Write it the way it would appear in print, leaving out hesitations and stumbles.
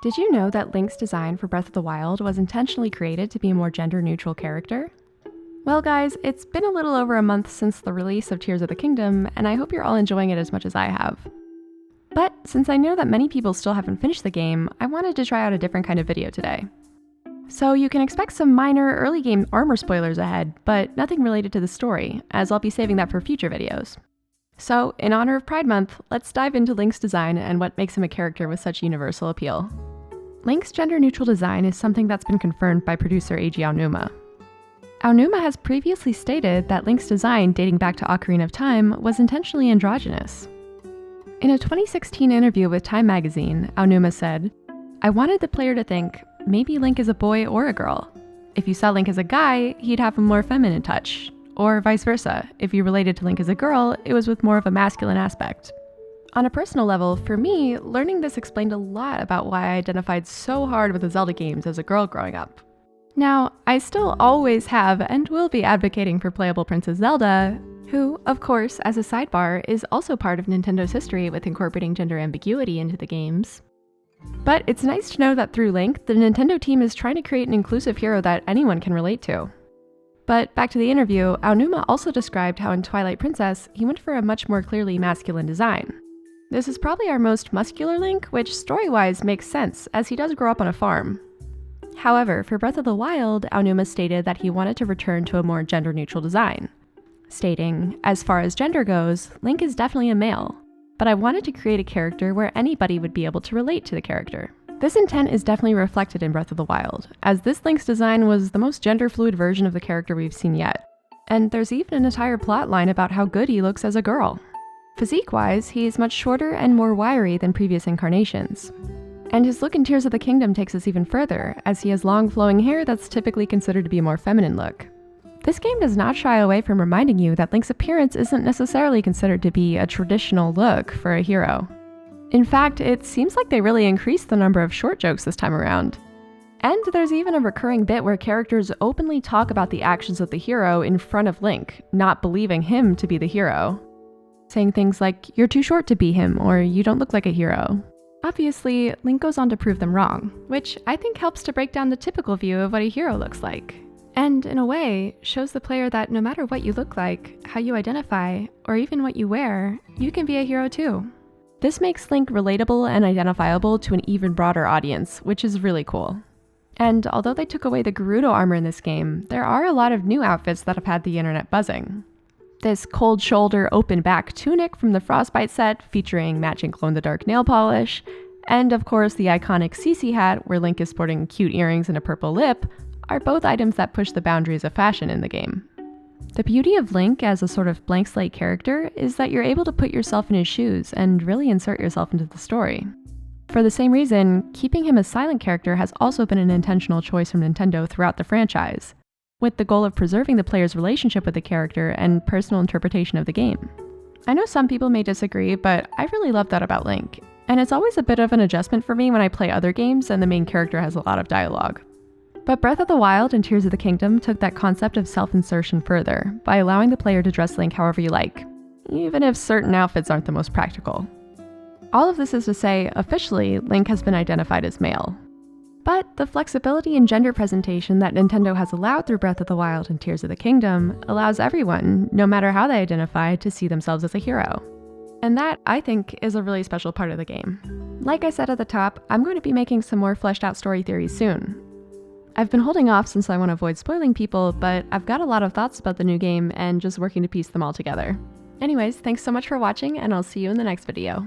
Did you know that Link's design for Breath of the Wild was intentionally created to be a more gender-neutral character? Well guys, it's been a little over a month since the release of Tears of the Kingdom, and I hope you're all enjoying it as much as I have. But since I know that many people still haven't finished the game, I wanted to try out a different kind of video today. So you can expect some minor early game armor spoilers ahead, but nothing related to the story, as I'll be saving that for future videos. So, in honor of Pride Month, let's dive into Link's design and what makes him a character with such universal appeal. Link's gender-neutral design is something that's been confirmed by producer Eiji Aonuma. Aonuma has previously stated that Link's design dating back to Ocarina of Time was intentionally androgynous. In a 2016 interview with Time magazine, Aonuma said, "I wanted the player to think, maybe Link is a boy or a girl. If you saw Link as a guy, he'd have a more feminine touch. Or vice versa, if you related to Link as a girl, it was with more of a masculine aspect." On a personal level, for me, learning this explained a lot about why I identified so hard with the Zelda games as a girl growing up. Now, I still always have and will be advocating for playable Princess Zelda, who, of course, as a sidebar, is also part of Nintendo's history with incorporating gender ambiguity into the games. But it's nice to know that through Link, the Nintendo team is trying to create an inclusive hero that anyone can relate to. But back to the interview, Aonuma also described how in Twilight Princess, he went for a much more clearly masculine design. This is probably our most muscular Link, which story-wise makes sense, as he does grow up on a farm. However, for Breath of the Wild, Aonuma stated that he wanted to return to a more gender-neutral design, stating, "As far as gender goes, Link is definitely a male, but I wanted to create a character where anybody would be able to relate to the character." This intent is definitely reflected in Breath of the Wild, as this Link's design was the most gender-fluid version of the character we've seen yet. And there's even an entire plotline about how good he looks as a girl. Physique-wise, he is much shorter and more wiry than previous incarnations. And his look in Tears of the Kingdom takes us even further, as he has long flowing hair that's typically considered to be a more feminine look. This game does not shy away from reminding you that Link's appearance isn't necessarily considered to be a traditional look for a hero. In fact, it seems like they really increased the number of short jokes this time around. And there's even a recurring bit where characters openly talk about the actions of the hero in front of Link, not believing him to be the hero. Saying things like, "You're too short to be him," or "You don't look like a hero." Obviously, Link goes on to prove them wrong, which I think helps to break down the typical view of what a hero looks like. And in a way, shows the player that no matter what you look like, how you identify, or even what you wear, you can be a hero too. This makes Link relatable and identifiable to an even broader audience, which is really cool. And although they took away the Gerudo armor in this game, there are a lot of new outfits that have had the internet buzzing. This cold shoulder open back tunic from the Frostbite set featuring matching glow-in-the-dark nail polish, and of course the iconic CC hat where Link is sporting cute earrings and a purple lip, are both items that push the boundaries of fashion in the game. The beauty of Link as a sort of blank slate character is that you're able to put yourself in his shoes and really insert yourself into the story. For the same reason, keeping him a silent character has also been an intentional choice from Nintendo throughout the franchise, with the goal of preserving the player's relationship with the character and personal interpretation of the game. I know some people may disagree, but I really love that about Link, and it's always a bit of an adjustment for me when I play other games and the main character has a lot of dialogue. But Breath of the Wild and Tears of the Kingdom took that concept of self-insertion further, by allowing the player to dress Link however you like, even if certain outfits aren't the most practical. All of this is to say, officially, Link has been identified as male. But the flexibility in gender presentation that Nintendo has allowed through Breath of the Wild and Tears of the Kingdom allows everyone, no matter how they identify, to see themselves as a hero. And that, I think, is a really special part of the game. Like I said at the top, I'm going to be making some more fleshed out story theories soon. I've been holding off since I want to avoid spoiling people, but I've got a lot of thoughts about the new game and just working to piece them all together. Anyways, thanks so much for watching, and I'll see you in the next video.